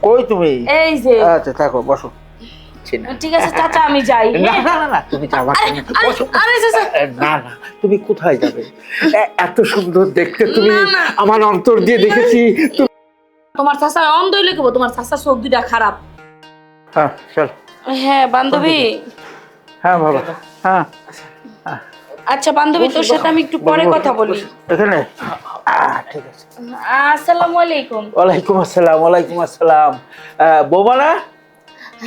কই তুমি? এই যে। আচ্ছা থাকো, বসো। ঠিক আছে চাচা, আমি যাই। না না না, তুমি যাবা কেন? বসো। আরে চাচা, না না, তুমি কোথায় যাবে? এত সুন্দর দেখতে তুমি, আমার অন্তর দিয়ে দেখেছি। তোমার চাচা অন্ধ হইলে কেবো, তোমার চাচা চোখ দুটা খারাপ। হ্যাঁ চল। হ্যাঁ বান্ধবী। হ্যাঁ বাবা। হ্যাঁ আচ্ছা বান্ধবী, তোর সাথে আমি একটু পরে কথা বলি। এখানে? ঠিক আছে। আসসালামু আলাইকুম। ওয়ালাইকুম আসসালাম। ওয়ালাইকুম আসসালাম। বৌমা না?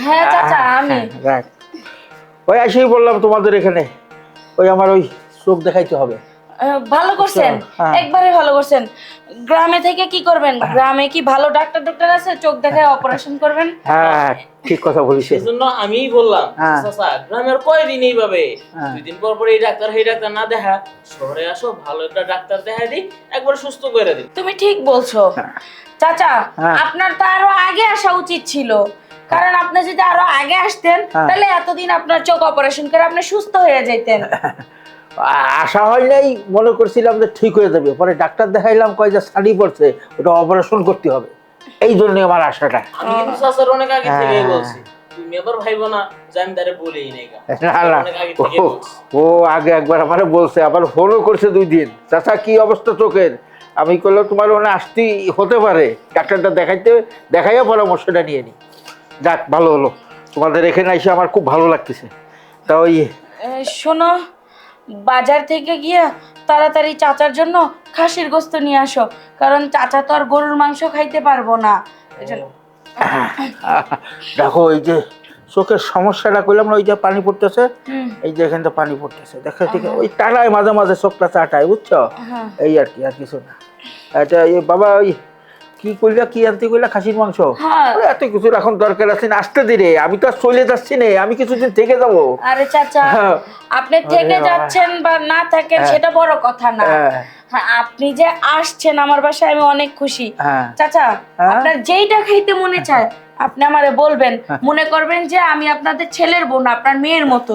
হ্যাঁ চাচা, আমি। রাখ। ওই আসেই বললাম তোমাদের এখানে, ওই আমার ওই চোখ দেখাইতে হবে। ভালো করছেন, একবারে ভালো করছেন। গ্রামে থেকে কি করবেন? গ্রামে কি ভালো ডাক্তার আছে চোখ দেখায় অপারেশন করবেন? হ্যাঁ ঠিক কথা বলিস। সেজন্য আমিই বললাম চাচা, গ্রামের কয়দিন এইভাবে 2 দিন পর পর এই ডাক্তার সেই ডাক্তার না দেখা, শহরে আসো, ভালো একটা ডাক্তার দেখাই দিই, একবার সুস্থ করে দিই। তুমি ঠিক বলছো চাচা। আপনার তো আরো আগে আসা উচিত ছিল, কারণ আপনি যদি আরো আগে আসতেন তাহলে এতদিন আপনার চোখ অপারেশন করে আপনি সুস্থ হয়ে যেতেন। আশা হয় নাই, মনে করছিলাম যে ঠিক হয়ে যাবে, পরে ডাক্তার দেখাইলাম, কয় যে সারি পড়ছে, ওটা অপারেশন করতে হবে। এই জন্য আমার আশাটা। আমি কিন্তু চাচার অনেক আগে থেকেই বলছি, তুমি আবার ভাইবো না যে আমি তারে বলেই নাই। ও আগে একবার আমার বলছে, আবার ফোনও করছে 2 দিন, চাচা কি অবস্থা চোখের? আমি কইলাম তোমার ওখানে আসতেই হতে পারে, ডাক্তারটা দেখাইয়া পরামর্শটা নিয়ে নি। যাক ভালো হলো, তোমাদের এখানে এসে আমার খুব ভালো লাগতেছে। তা ওই শোনো, বাজার থেকে গিয়ে তাড়াতাড়ি চাচার জন্য খাসির গোস্ত নিয়ে আসো, কারণ চাচা তো আর গরুর মাংস খাইতে পারবো না। দেখো এই যে চোখের সমস্যাটা কইলাম না, ওই যে পানি পড়তেছে, এই যে এখানটা পানি পড়তেছে, দেখো ঠিক ওই টানায় মাঝে মাঝে চোখটা চাটায়, বুঝছো? এই আর কি, আর কিছু না। এটা বাবা ওই কি কইলা, কি আনতে কইলা? খাসির মাংস? এত কিছু এখন দরকার আছে না, আসতে দিরে, আমি তো আর চলে যাচ্ছি না, আমি কিছুদিন থেকে যাবো। আরে চাচা, আপনি থেকে যাচ্ছেন বা না থাকেন সেটা বড় কথা না, আপনি যে আসছেন আমার বাসায় আমি অনেক খুশি। চাচা, আপনার যেইটা খাইতে মনে চায় আপনি আমারে বলবেন, মনে করবেন যে আমি আপনাদের ছেলের বোন, আপনার মেয়ের মতো,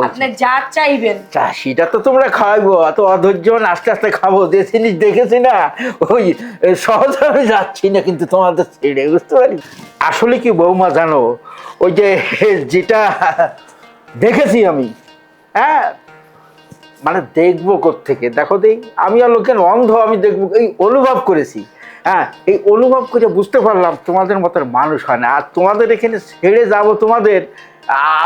আপনি যা চাইবেন। সেটা তো তোমরা খাওয়াইবো, এত অধৈর্য, আস্তে আস্তে খাবো, যে জিনিস দেখেছি না ওই সহজে আমি যাচ্ছি না, কিন্তু তোমাদের ছেড়ে, বুঝতে পারি। আসলে কি বৌমা জানো, ওই যে যেটা দেখেছি আমি, হ্যাঁ মানে দেখবো কোত্থেকে, দেখো দেই আমি আর লোকের অন্ধ, আমি দেখবো, এই অনুভব করেছি। হ্যাঁ, এই অনুভব করে বুঝতে পারলাম তোমাদের মতো মানুষ হয় না, আর তোমাদের এখানে ছেড়ে যাব তোমাদের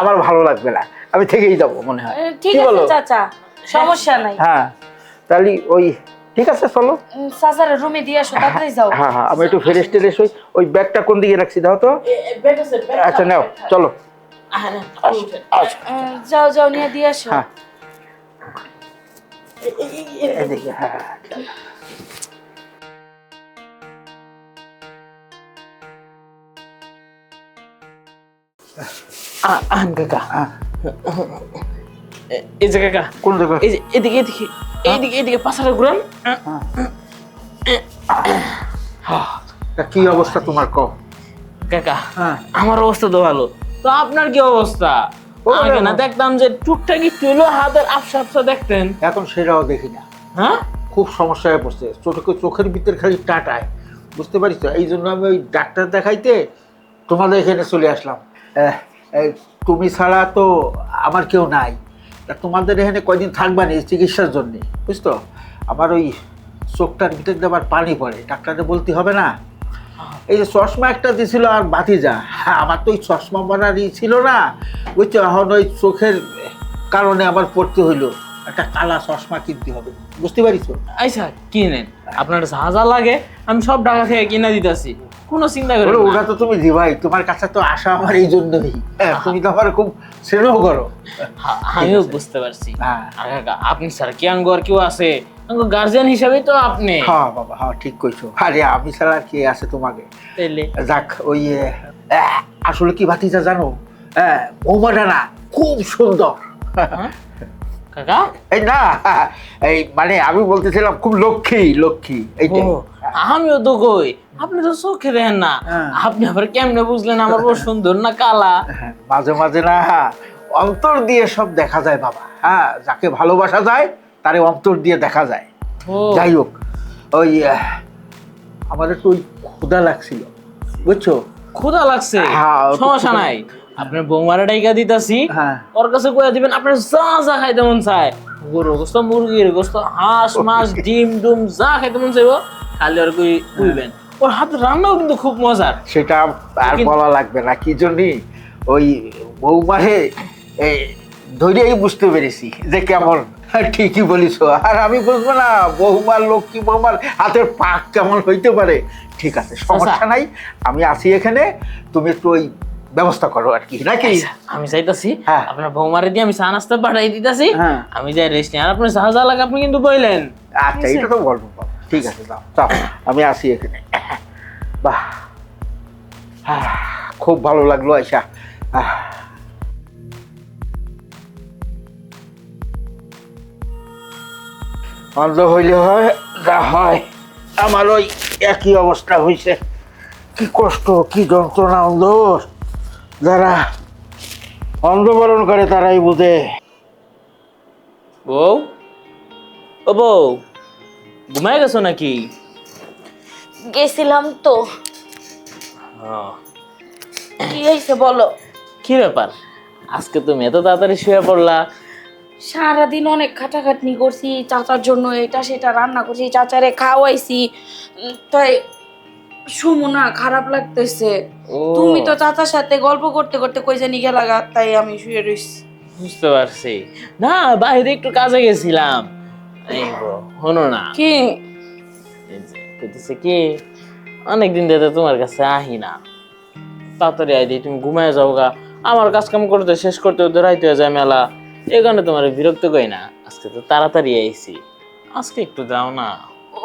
আমার ভালো লাগবে না, আমি থেকেই যাবো মনে হয়। ঠিক আছে চাচা, সমস্যা নাই। হ্যাঁ তাহলে ওই ঠিক আছে, চলো চাচার রুমে দিয়ে আসো, তাড়াতাড়ি যাও। হ্যাঁ হ্যাঁ, আমি একটু ফ্রেশ ট্রেশ হই। ওই ব্যাগটা কোন দিকে রাখছি দাও তো। আচ্ছা নাও, চলো যাও যাও, নিয়ে দিয়ে আসো। হ্যাঁ এদিকে, হ্যাঁ এই যে কাকা, কোন দিকে? এই যে এদিকে এদিকে এইদিকে এইদিকে পাছাটা ঘুরান। কি অবস্থা তোমার কও? কাকা আমার অবস্থা তো ভালো, তো আপনার কি অবস্থা? আগে না দেখতাম যে টুকটাক একটু হলো হাতের আফসা আফসা দেখতেন, এখন সেটাও দেখি না। হ্যাঁ খুব সমস্যায় পড়ছে, চোখের ভিতরে খালি টাটায়, বুঝতে পারিস তো? এই জন্য আমি ওই ডাক্তার দেখাইতে তোমাদের এখানে চলে আসলাম। তুমি ছাড়া তো আমার কেউ নাই, তা তোমাদের এখানে কয়দিন থাকবা নি চিকিৎসার জন্যে, বুঝতো? আমার ওই চোখটার ভিতরে আবার পানি পড়ে, ডাক্তারে বলতে হবে না। এই যে চশমা একটা দিয়েছিল আর বাতিজা, আমার তো ওই চশমা বানারই ছিল না, বুঝছো? এখন ওই চোখের কারণে আমার পড়তে হইলো, একটা কালা চশমা কিনতে হবে, বুঝতে পারিস? আচ্ছা কিনেন, আপনার যা লাগে আমি সব টাকা থেকে কিনে দিতেছি, কোনো চিন্তা করেন না। ওটা তো তুমি দিবাই, তোমার কাছে তো আসা আমার এই জন্যই, তুমি তো আমার খুব স্নেহ করো। আমিও বুঝতে পারছি। আপনি স্যার কি আঙ্গ আর কেউ আছে? গার্জিয়ান হিসাবে তো আপনি। হ্যাঁ বাবা, হ্যাঁ ঠিক কইছো। আরে আমি ছাড়া কে আছে তোমাকে? যাক, ওই আসলে কি ভাতিজা জানো, বৌমাটা না খুব সুন্দর। কাকা এই না, এই মানে আমি বলতেছিলাম খুব লক্ষ্মী লক্ষ্মী। এইটাই আমিও তো কই, আপনি তো চোখে দেখেন না, আপনি আবার কেমনে বুঝলেন আমার বড় সুন্দর না কালা? মাঝে মাঝে না অন্তর দিয়ে সব দেখা যায় বাবা। হ্যাঁ, যাকে ভালোবাসা যায় তারে অন্তর দিয়ে দেখা যায়। যাই হোক, ওই আমার একটু ওই ক্ষুধা লাগছিল, বুঝছো? ক্ষুধা লাগছে, হ্যাঁ, সমস্যা নাই, আপনার বৌমারা ডাইকা দিতাছি, হ্যাঁ। ওর কাছে কইয়া দিবেন আপনার যা যা খাইতে মন চায়, গরুর গোস্ত, মুরগির গোস্ত, হাঁস মাছ, ডিম ডুম যা খাইতে মন চাইবো খালি ওর কইবেন। ওর হাতের রান্নাও কিন্তু খুব মজার। সেটা আর বলা লাগবে না, কি জন্যে ওই বৌমারে ধরেই বুঝতে পেরেছি যে কেমন। ঠিকই বলিস, আর আমি বুঝবো না বৌমার লক্ষ্মী বৌমার হাতের পাক কেমন হইতে পারে। ঠিক আছে, সমস্যা নাই, আমি আছি এখানে, তুমি একটু ওই ব্যবস্থা করো আর কি, নাকি? আমি চাইতাছি হ্যাঁ। আপনার বৌমারে দিয়ে আমি চা নাস্তা পাঠাই দিতাছি, হ্যাঁ। আমি যাই রেস্ট নিই। আর আপনার যা যা লাগে আপনি কিন্তু বললেন। আচ্ছা, এটা তো বলবো, ঠিক আছে, যাও যাও, আমি আসি এখানে। বাহ, খুব ভালো লাগলো আয়শা। অন্ধ হইলে হয়, যা হয় আমার ওই একই অবস্থা হয়েছে। কি কষ্ট, কি যন্ত্রণা অন্ধ, যারা অন্ধবরণ করে তারাই বুঝে। বউ, ও বউ, ঘুমায় গেছো নাকি? গেছিলাম তো। কি হয়েছে বলো? কি ব্যাপার, আজকে তুমি এত তাড়াতাড়ি শুয়ে পড়লা? সারাদিন অনেক খাটাখাটনি করছি, চাচার জন্য এটা সেটা রান্না করছি, চাচারে খাওয়াইছি, তাই শুমু না, খারাপ লাগতেছে। ও। তুমি তো চাচার সাথে গল্প করতে করতে কই জানি গেলাগা, তাই আমি শুয়ে রইছি। বুঝতে পারছি, না বাইরে একটু কাজে গেছিলাম। এই বউ, শোনো না, কি? এই যে কইতেছে কি, অনেকদিন ধরে তোমার কাছে আহি না, তাড়াতাড়ি আই দিই, তুমি ঘুমায় যাও গা, আমার কাজ কাম করতে শেষ করতে ওদের রাইতে হয়ে যায় মেলা, এই কারণে তোমার বিরক্ত করি না। আজকে তো তাড়াতাড়ি আইছি, আজকে একটু যাও না।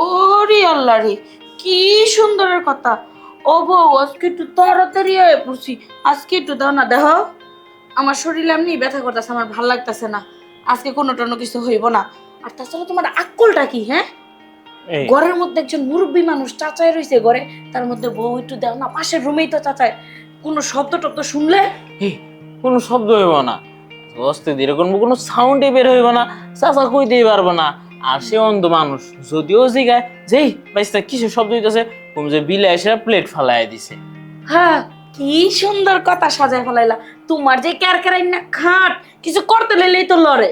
ওরে আল্লাহ রে, কি সুন্দরের কথা। ও বউ, আজকে একটু তাড়াতাড়ি হয়ে পড়ছি, আজকে একটু দাও না। দেখো আমার শরীরে এমনি ব্যথা করতেছে, আমার ভাল লাগতেছে না, আজকে কোনো টনো কিছু হইব না। আর তাছাড়া তোমার আক্কলটা কি? হ্যাঁ, এই ঘরের মধ্যে একজন মুরব্বী মানুষ চাচাই রয়েছে ঘরে, তার মধ্যে বউ একটু দাও না, পাশের রুমেই তো চাচায়, কোনো শব্দ টব্দ শুনলে? এই, কোনো শব্দ হইব না, অস্তে ধীরে কোনো সাউন্ডে বের হইব না, চাচা কইতেই পারবো না। আর সে অন্ধ মানুষ, যদিও জিগায় যেই বাইসটা কিসের শব্দ হইতেছে, তুমি যে বিলে এসে প্লেট ফালাই দিছে। হ্যাঁ, কি সুন্দর কথা সাজায় ফেলাইলা। তোমার যে ক্যারক্যারাই না খাট, কিছু করতে লাইলেই তো লড়ে।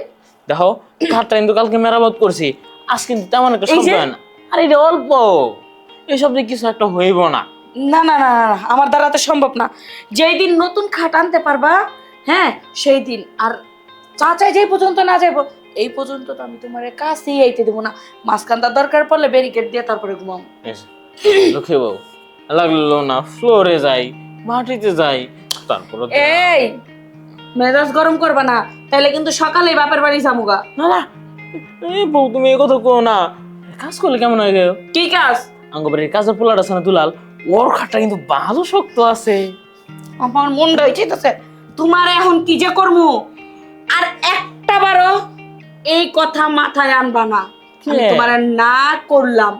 দেখো, খাটটা কিন্তু কালকে মেরামত করছি, আজ কিন্তু তেমন একটা এই শব্দ যে- হয় না। আর এটা অল্প, এই শব্দে কিছু একটা হইব না। না না না না, আমার দ্বারা তো সম্ভব না। যেই দিন নতুন খাট আনতে পারবা, হ্যাঁ সেই দিন। আর চাচাই যেই পর্যন্ত না যাবো, এই পর্যন্ত তো আমি তোমার কাছেই আইতে দেবো না। মাঝখানটা দরকার পড়লে ব্যারিকেড দিয়ে তারপরে ঘুমাবো। লক্ষ্মী বউ, লাগলো না ফ্লোরে যাই, মাটিতে যাই, তারপরে এই মেজাজ গরম করবা না, তাহলে কিন্তু সকালেই বাপের বাড়ি যামুগা। না না, এই বউ তুমি এই কথা কো না, কাজ করলে কেমন হয়ে গেল? কি কাজ? আঙ্গবাড়ির কাজের পোলাটা আছে না দুলাল, ওর খাটটা কিন্তু ভালো শক্ত আছে। আমার মনটা হইছে, তোমার এখন কি যে করমু। আর একটা বারও এই কথা মাথায় আনবা না, আমি তোমার না করলাম,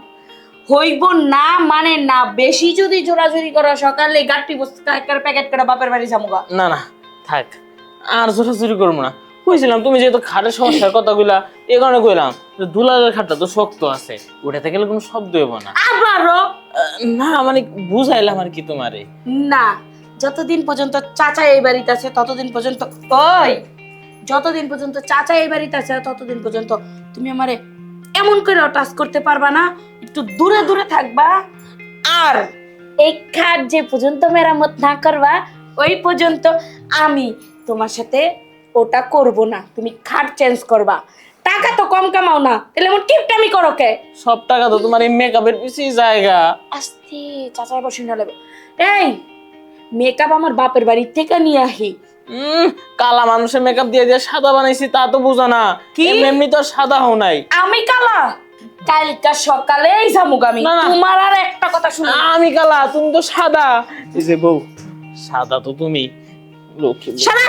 হইব না মানে না। বেশি যদি জোরাজুরি করো, সকালে গাট্টি বস্তা প্যাকেট করে বাপের বাড়ি যামুগা। না না থাক, আর জোরাজুরি করবো না। কইছিলাম তুমি যেহেতু খাটের সমস্যার কথা কইলা, এই কারণে কইলাম যে দুলালের খাটটা তো শক্ত আছে, উঠাতে গেলে কোনো শব্দ হইব না। আবারও না মানে বুঝাইলাম আর কি তোমারে। না, যতদিন পর্যন্ত চাচা এই বাড়িতে আছে ততদিন পর্যন্ত, ওই যতদিন পর্যন্ত চাচা এই বাড়িতে আছে ততদিন পর্যন্ত তুমি আমারে এমন করে টাচ করতে পারবা না, একটু দূরে দূরে থাকবা। আর এই খাট যে পর্যন্ত মেরামত না করবা, ওই পর্যন্ত আমি তোমার সাথে ওটা করব না। তুমি খাট চেঞ্জ করবা। টাকা তো কম কামাও না, তাহলে এমন টিপটামি করো কে? সব টাকা তো তোমার এই মেকআপের পিছিয়ে জায়গা। আস্তে চাচার বসে না লাগবে। এই মেকআপ আমার বাপের বাড়ি থেকে নিয়ে আহি। কালা মানুষের মেকআপ দিয়ে দিয়ে সাদা বানাইছি তা তো বুঝো না, কি? এমনি তো আর সাদা হও নাই। আমি কালা? কালকা সকালেই যামুক আমি। না, না। তোমার আর একটা কথা শুনো। আমি কালা, তুমি তো সাদা। এই যে বউ, সাদা তো তুমি, লক্ষ্মী বউ। সারা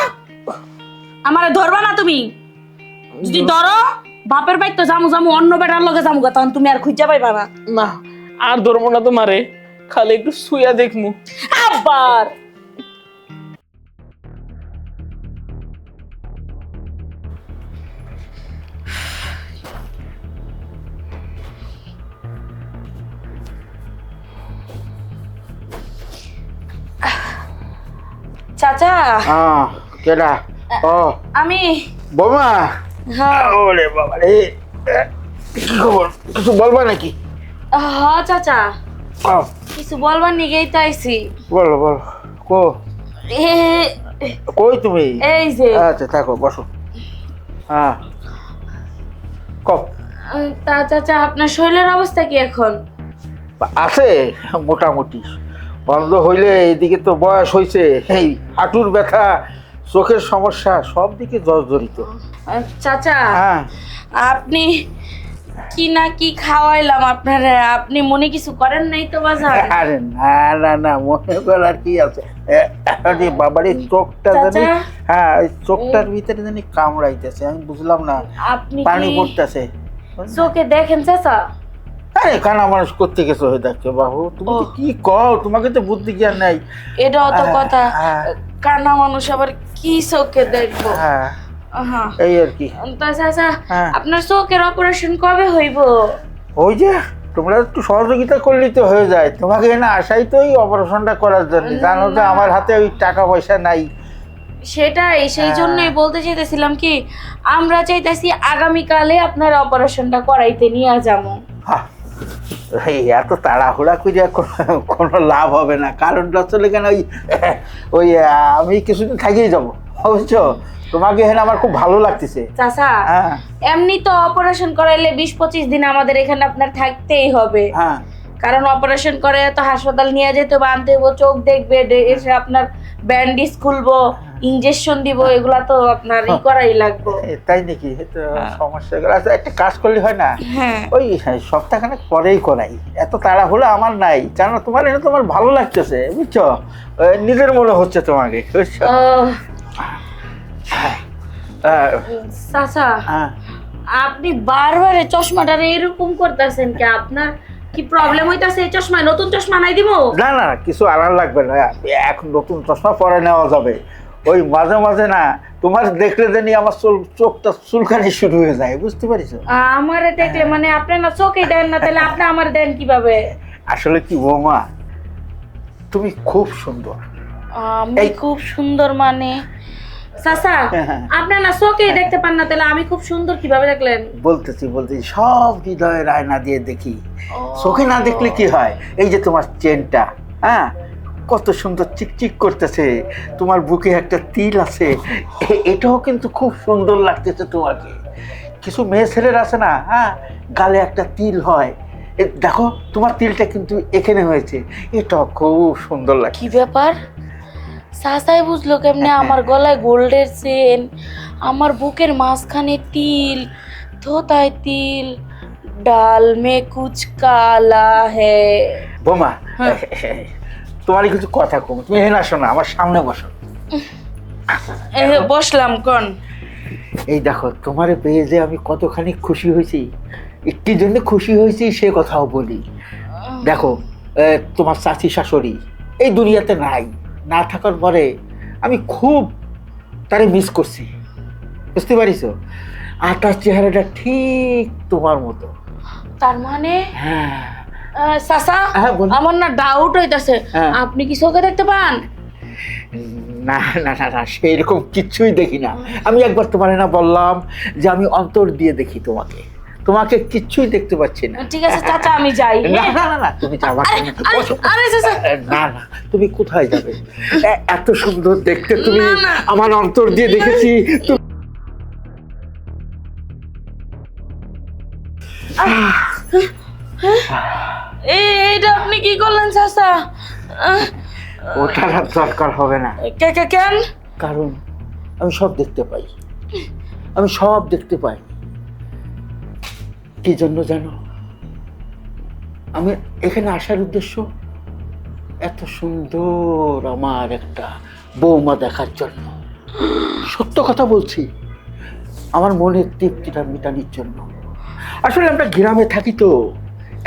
আমারে ধরবা না তুমি। যদি ধরো বাপের বাড়ি তো জামু জামু, অন্য বেটার লগে জামু গা, তখন তুমি আর খুঁজা পাইবা না। না আর ধরবো না তোমারে, খালি একটু শুয়া দেখমু। আবার চাচা কেডা? ও আমি বোমা। হ্যাঁ ওরে বাবা রে, কি খবর? কিছু বলবা নাকি? হ্যাঁ চাচা, ও, কিছু বলবার নিগেই তো আইছি। বলো বলো। কই তুমি? এই যে আচ্ছা থাকো, বসো। হ্যাঁ কও। তা চাচা আপনার শরীরের অবস্থা কি এখন? আছে মোটামুটি। বন্ধ হইলে এইদিকে তো বয়স হয়েছে, এই হাঁটুর ব্যথা, চোখের সমস্যা, সব দিকে জর্জরিত। চাচা হ্যাঁ আপনি কি না কি খাওয়াইলাম আপনারে, আপনি মনে কিছু করেন নাই তো বাজার? আরে না না না, মনে করার কি আছে? আরে বাবারে, চোখটা জানি, চাচা। হ্যাঁ ওই চোখটার ভিতরে জানি কামড়াইতেছে, আমি বুঝলাম না। আপনি পানি কি পড়তেছে। চোখে দেখেন চাচা? আরে কানা মানুষ করতে গেছো হয়ে দেখছো বাবু, তুমি তো কি কও, তোমাকে তো বুদ্ধি জ্ঞান নাই। এটাও তো কথা, হ্যাঁ। কানা মানুষ আবার কি চোখে দেখবো? হ্যাঁ হ্যাঁ এই আর কি। তা চাচা হ্যাঁ। আপনার চোখের অপারেশন কবে হইব? ওই যে তোমরা একটু সহযোগিতা করলেই তো হয়ে যায়। তোমাকে না আসাই তো এই অপারেশনটা করার জন্য, জানো তো আমার হাতে ওই টাকা পয়সা নাই। সেটাই, সেই জন্যই বলতে চাইতেছিলাম কি, আমরা চাইতেছি আগামীকালে আপনার অপারেশনটা করাইতে নিয়ে যাবো। হ্যাঁ, এই এত তাড়াহুড়া করে কোনো লাভ হবে না। কারণটা চলে কেন, ওই ওই আমি কিছুদিন থাকিয়ে যাবো, বুঝছো? তোমাকে এখানে আমার খুব ভালো লাগতেছে। চাচা হ্যাঁ এমনি তো অপারেশন করাইলে 20-25 দিন আমাদের এখানে আপনার থাকতেই হবে, হ্যাঁ কারণ অপারেশন করে তো হাসপাতাল নিয়ে যেতে হবে, আনতে হইব, চোখ দেখবে, এসে আপনার ব্যান্ডেজ খুলবো, ইনজেকশন দিব, এগুলা তো আপনার করাই লাগবে। তাই নাকি? তো সমস্যা আচ্ছা, একটা কাজ করলে হয় না? হ্যাঁ ওই সপ্তাহখানেক পরেই করাই, এত তাড়াহুড়া আমার নাই। কেন তোমার এটা তোমার ভালো লাগতেছে, বুঝছো? নিজের মনে হচ্ছে তোমাকে, বুঝছো? চাচা হ্যাঁ আপনি বারবার এই চশমাটারে এরকম করতেছেন কি? আপনার কি প্রবলেম হইতাছে? এই চশমা, নতুন চশমা নাই দিব? না না, কিছু আড়াল লাগবে না, এখন নতুন চশমা পরে নেওয়া যাবে। ওই মাঝে মাঝে না তোমার দেখলে জানি আমার চোখটা চুলকানি শুরু হয়ে যায়, বুঝতে পারিস? আমারে দেখলে মানে আপনি না চোখে দেন না, তাহলে আপনি আমার দেন কিভাবে? আসলে কি বৌমা, তুমি খুব সুন্দর। আমি খুব সুন্দর মানে? চাচা আপনি না চোখেই দেখতে পান না, তাহলে আমি খুব সুন্দর কিভাবে দেখলেন? বলতেছি সব হৃদয়ের আয়না দিয়ে দেখি, চোখে না দেখলে কি হয়? এই যে তোমার চেনটা, হ্যাঁ কত সুন্দর চিকচিক করতেছে, তোমার বুকে একটা তিল আছে, এটাও কিন্তু খুব সুন্দর লাগতেছে তোমাকে। কিছু মেয়ে ছেলের আছে না, হ্যাঁ গালে একটা তিল হয়, দেখো তোমার তিলটা কিন্তু এখানে হয়েছে, এটা খুব সুন্দর লাগে। কি ব্যাপার? চাচাই বুঝলো কেমনে আমার গলায় গোল্ডের চেন, আমার বুকের মাঝখানে তিল, ধোতায় তিল, ডাল মে কুচ কালা হে। বোমা তোমার কিছু কথা কম, তুমি এখানে আসো না, আমার সামনে বসো। এই যে বসলাম কোন। এই দেখো তোমারে পেয়ে যে আমি কতখানি খুশি হয়েছি, একটি জন্য খুশি হয়েছি সে কথাও বলি। দেখো তোমার চাচি শাশুড়ি এই দুনিয়াতে নাই, না থাকার পরে আমি খুব তারে মিস করছি, বুঝতে পারিস? আর তার চেহারাটা ঠিক তোমার মতো। তার মানে হ্যাঁ চাচা হ্যাঁ, বলো। আমার না ডাউট হইতাছে, হ্যাঁ। আপনি কি চোখে দেখতে পান? না না না না, সেরকম কিচ্ছুই দেখি না। আমি একবার তোমার না বললাম যে আমি অন্তর দিয়ে দেখি তোমাকে, তোমাকে কিচ্ছুই দেখতে পাচ্ছি না। ঠিক আছে চাচা আমি যাই। না না না না, তুমি যাবা কেন? বসো। আরে চাচা না না, তুমি কোথায় যাবে? এত সুন্দর দেখতে তুমি, না, না। আমার অন্তর দিয়ে দেখেছি। এইটা আপনি কি করলেন চাচা? ওটার আর দরকার হবে না, কেন? কারণ আমি সব দেখতে পাই, আমি সব দেখতে পাই। কি জন্য জানো? আমি এখানে আসার উদ্দেশ্য এত সুন্দর আমার একটা বৌমা দেখার জন্য। সত্য কথা বলছি, আমার মনের তৃপ্তিটা মেটানোর জন্য। আসলে আমরা গ্রামে থাকি তো,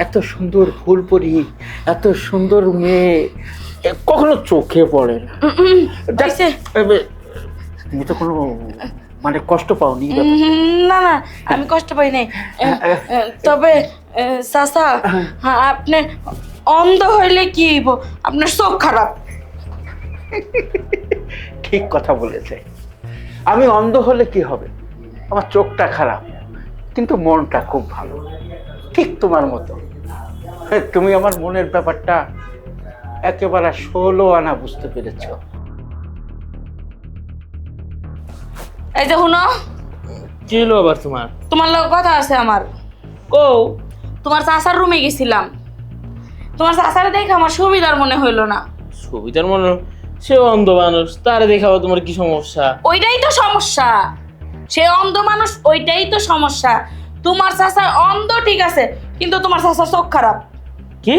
এত সুন্দর ফুলপরি, এত সুন্দর মেয়ে কখনো চোখে পড়ে না। হইছে। তুমি তো কোনো মানে কষ্ট পাওনি? না না, আমি কষ্ট পাই নাই। তবে চাচা আপনি অন্ধ হইলে কি হইব? আপনার চোখ খারাপ। ঠিক কথা বলেছে। আমি অন্ধ হলে কি হবে, আমার চোখটা খারাপ কিন্তু মনটা খুব ভালো, ঠিক তোমার মতো। তুমি আমার মনের ব্যাপারটা একেবারে 16 আনা বুঝতে পেরেছ। এই যে হুনো, কি হলো আবার তোমার? তোমার লগে কথা আছে আমার। কও। তোমার চাচার রুমে গেছিলাম, তোমার চাচারে দেখে আমার সুবিধার মনে হইলো না। সুবিধার মনে সে অন্ধ মানুষ, তারে দেখাবো তোমার কি সমস্যা? ওইটাই তো সমস্যা, সে অন্ধ মানুষ, ওইটাই তো সমস্যা। তোমার চাচা অন্ধ ঠিক আছে, কিন্তু তোমার চাচার চোখ খারাপ। কি?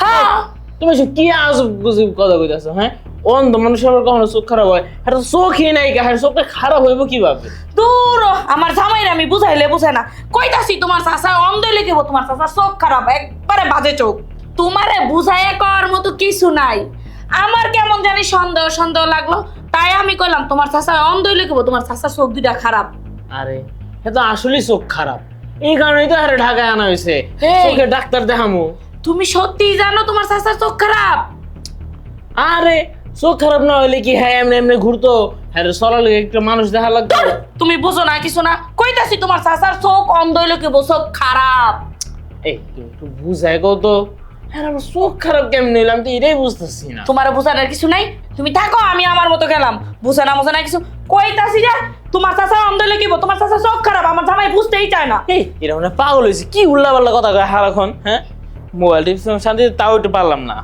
হ্যাঁ, তুমি সব কি আজব গুজব কথা কইতাছো? হ্যাঁ, অন্ধ মানুষের আবার কখনো চোখ খারাপ হয়? এটা তো চোখই নাই, হ্যাঁ চোখটা খারাপ হইব কিভাবে? দূর হ, আমার জামাইরা আমি বুঝাইলে বুঝে না। কইতাছি তোমার চাচা অন্ধ লিখিব, তোমার চাচার চোখ খারাপ, একবারে বাজে চোখ। তোমারে বুঝাইয়া করার মতো কিছু নাই। আমার কেমন জানি সন্দেহ সন্দেহ লাগলো, তাই আমি কইলাম তোমার চাচা অন্ধ লিখিব, তোমার চাচার চোখ দুইটা খারাপ। আরে এটা আসলেই চোখ খারাপ, এই কারণেই তো আরে ঢাকায় আনা হয়েছে, এই। চোখে ডাক্তার দেখামু। তুমি সত্যিই জানো তোমার চাচার চোখ খারাপ? আরে চোখ খারাপ না হইলে কি হ্যাঁ এমনি এমনি ঘুরতো? হ্যাঁ চলার লেগে একটা মানুষ দেখা লাগতো। তুমি বুঝো না কিছু না, কইতাছি তোমার চাচার চোখ অন্ধ লিখিব, চোখ খারাপ। এই তুমি একটু বুঝাই কও তো, হ্যাঁ আমার চোখ খারাপ কেমন নিলাম তো এটাই বুঝতেছি না। তোমার বোঝানোর কিছু নাই, তুমি থাকো, আমি আমার মতো গেলাম। বুঝে না কিছু, কইতাছি যে তোমার চাচা অন্ধ লিখিব, তোমার চাচা চোখ খারাপ, আমার জামাই বুঝতেই চায় না। এই এরা মানে পাগল হয়েছে, কি উল্লা পাল্লা কথা কয় সারাক্ষণ। হ্যাঁ মোবাইল টিপস শান্তিতে তাও একটু পারলাম না।